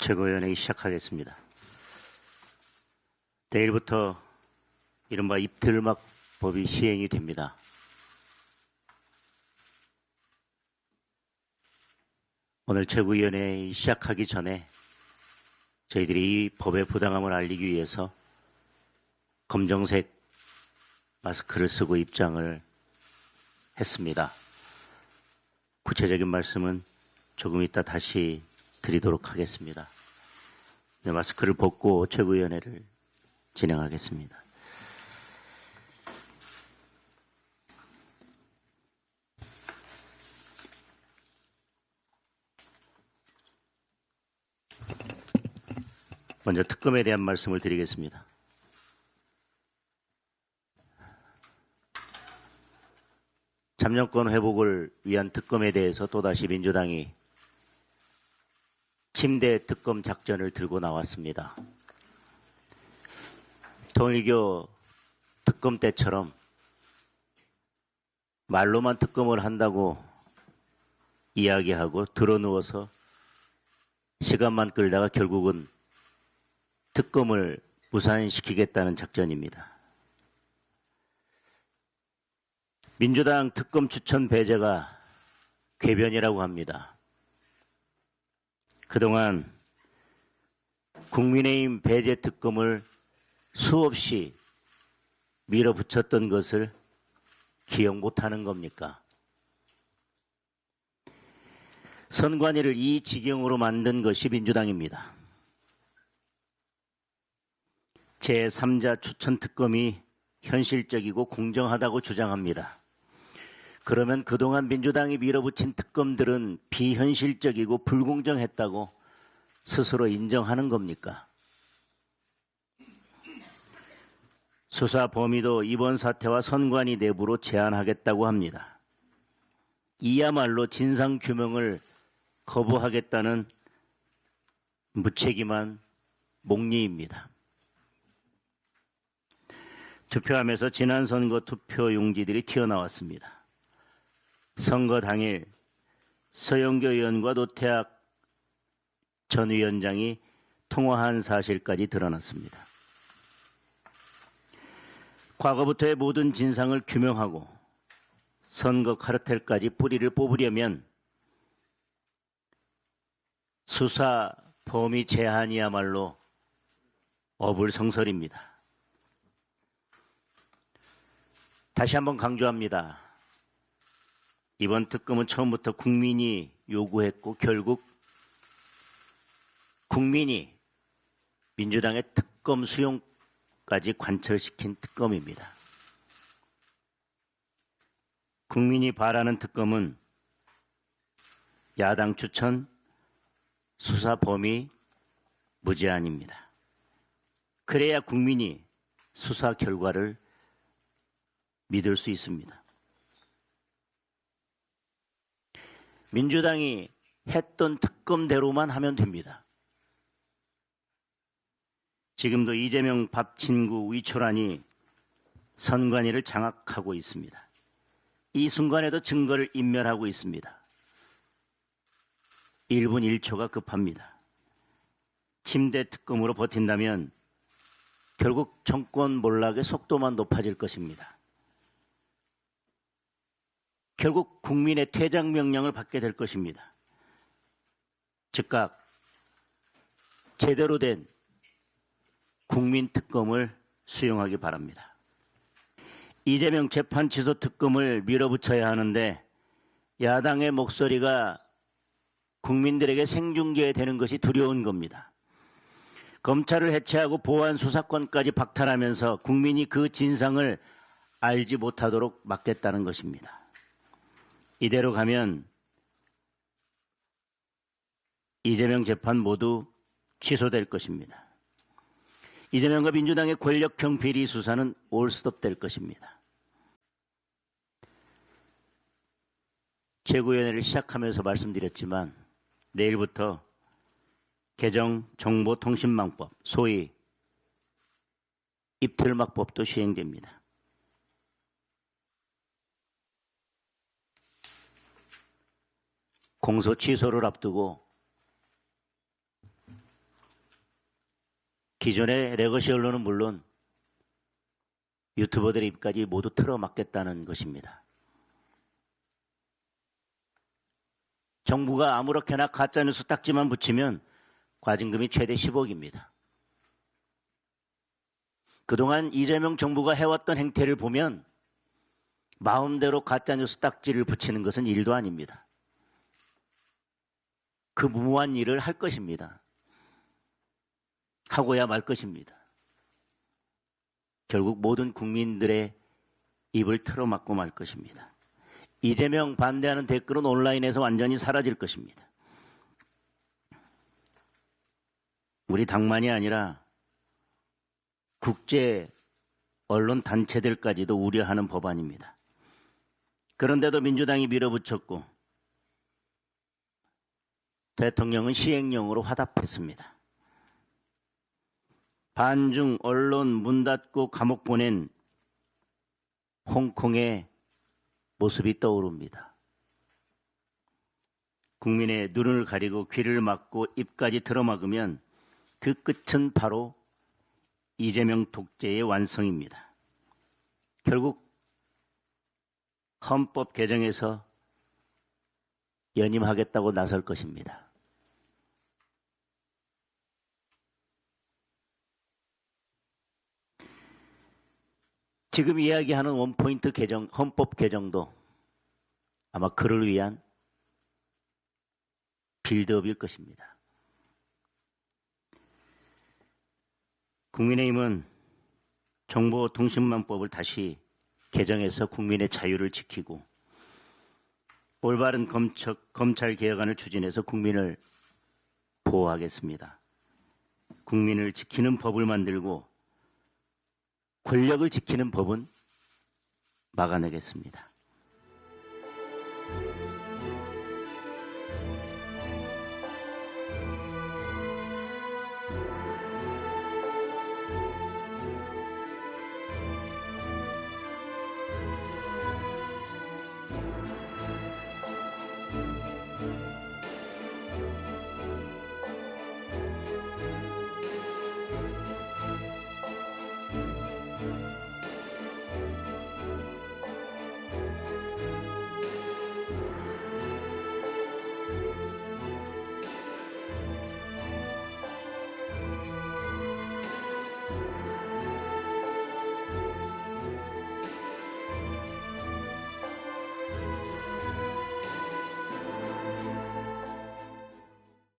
최고위원회의 시작하겠습니다. 내일부터 이른바 입틀막법이 시행이 됩니다. 오늘 최고위원회의 시작하기 전에 저희들이 이 법의 부당함을 알리기 위해서 검정색 마스크를 쓰고 입장을 했습니다. 구체적인 말씀은 조금 이따 다시 드리도록 하겠습니다. 네, 마스크를 벗고 최고위원회를 진행하겠습니다. 먼저 특검에 대한 말씀을 드리겠습니다. 참정권 회복을 위한 특검에 대해서 또다시 민주당이 침대 특검 작전을 들고 나왔습니다. 통일교 특검 때처럼 말로만 특검을 한다고 이야기하고 드러누워서 시간만 끌다가 결국은 특검을 무산시키겠다는 작전입니다. 민주당 특검 추천 배제가 궤변이라고 합니다. 그동안 국민의힘 배제 특검을 수없이 밀어붙였던 것을 기억 못하는 겁니까? 선관위를 이 지경으로 만든 것이 민주당입니다. 제3자 추천 특검이 현실적이고 공정하다고 주장합니다. 그러면 그동안 민주당이 밀어붙인 특검들은 비현실적이고 불공정했다고 스스로 인정하는 겁니까? 수사 범위도 이번 사태와 선관위 내부로 제한하겠다고 합니다. 이야말로 진상규명을 거부하겠다는 무책임한 목리입니다. 투표함에서 지난 선거 투표 용지들이 튀어나왔습니다. 선거 당일 서영교 의원과 노태학 전 위원장이 통화한 사실까지 드러났습니다. 과거부터의 모든 진상을 규명하고 선거 카르텔까지 뿌리를 뽑으려면 수사 범위 제한이야말로 어불성설입니다. 다시 한번 강조합니다. 이번 특검은 처음부터 국민이 요구했고 결국 국민이 민주당의 특검 수용까지 관철시킨 특검입니다. 국민이 바라는 특검은 야당 추천, 수사 범위 무제한입니다. 그래야 국민이 수사 결과를 믿을 수 있습니다. 민주당이 했던 특검대로만 하면 됩니다. 지금도 이재명 밥 친구 위초란이 선관위를 장악하고 있습니다. 이 순간에도 증거를 인멸하고 있습니다. 1분 1초가 급합니다. 침대 특검으로 버틴다면 결국 정권 몰락의 속도만 높아질 것입니다. 결국 국민의 퇴장 명령을 받게 될 것입니다. 즉각 제대로 된 국민 특검을 수용하기 바랍니다. 이재명 재판 취소 특검을 밀어붙여야 하는데 야당의 목소리가 국민들에게 생중계되는 것이 두려운 겁니다. 검찰을 해체하고 보안 수사권까지 박탈하면서 국민이 그 진상을 알지 못하도록 막겠다는 것입니다. 이대로 가면 이재명 재판 모두 취소될 것입니다. 이재명과 민주당의 권력형 비리 수사는 올스톱 될 것입니다. 최고위원회를 시작하면서 말씀드렸지만 내일부터 개정 정보통신망법, 소위 입틀막법도 시행됩니다. 공소 취소를 앞두고 기존의 레거시 언론은 물론 유튜버들의 입까지 모두 틀어막겠다는 것입니다. 정부가 아무렇게나 가짜뉴스 딱지만 붙이면 과징금이 최대 10억입니다. 그동안 이재명 정부가 해왔던 행태를 보면 마음대로 가짜뉴스 딱지를 붙이는 것은 일도 아닙니다. 그 무모한 일을 할 것입니다. 하고야 말 것입니다. 결국 모든 국민들의 입을 틀어막고 말 것입니다. 이재명 반대하는 댓글은 온라인에서 완전히 사라질 것입니다. 우리 당만이 아니라 국제 언론 단체들까지도 우려하는 법안입니다. 그런데도 민주당이 밀어붙였고 대통령은 시행령으로 화답했습니다. 반중 언론 문 닫고 감옥 보낸 홍콩의 모습이 떠오릅니다. 국민의 눈을 가리고 귀를 막고 입까지 틀어막으면 그 끝은 바로 이재명 독재의 완성입니다. 결국 헌법 개정에서 연임하겠다고 나설 것입니다. 지금 이야기하는 원포인트 개정, 헌법 개정도 아마 그를 위한 빌드업일 것입니다. 국민의힘은 정보통신망법을 다시 개정해서 국민의 자유를 지키고 올바른 검찰 개혁안을 추진해서 국민을 보호하겠습니다. 국민을 지키는 법을 만들고 권력을 지키는 법은 막아내겠습니다.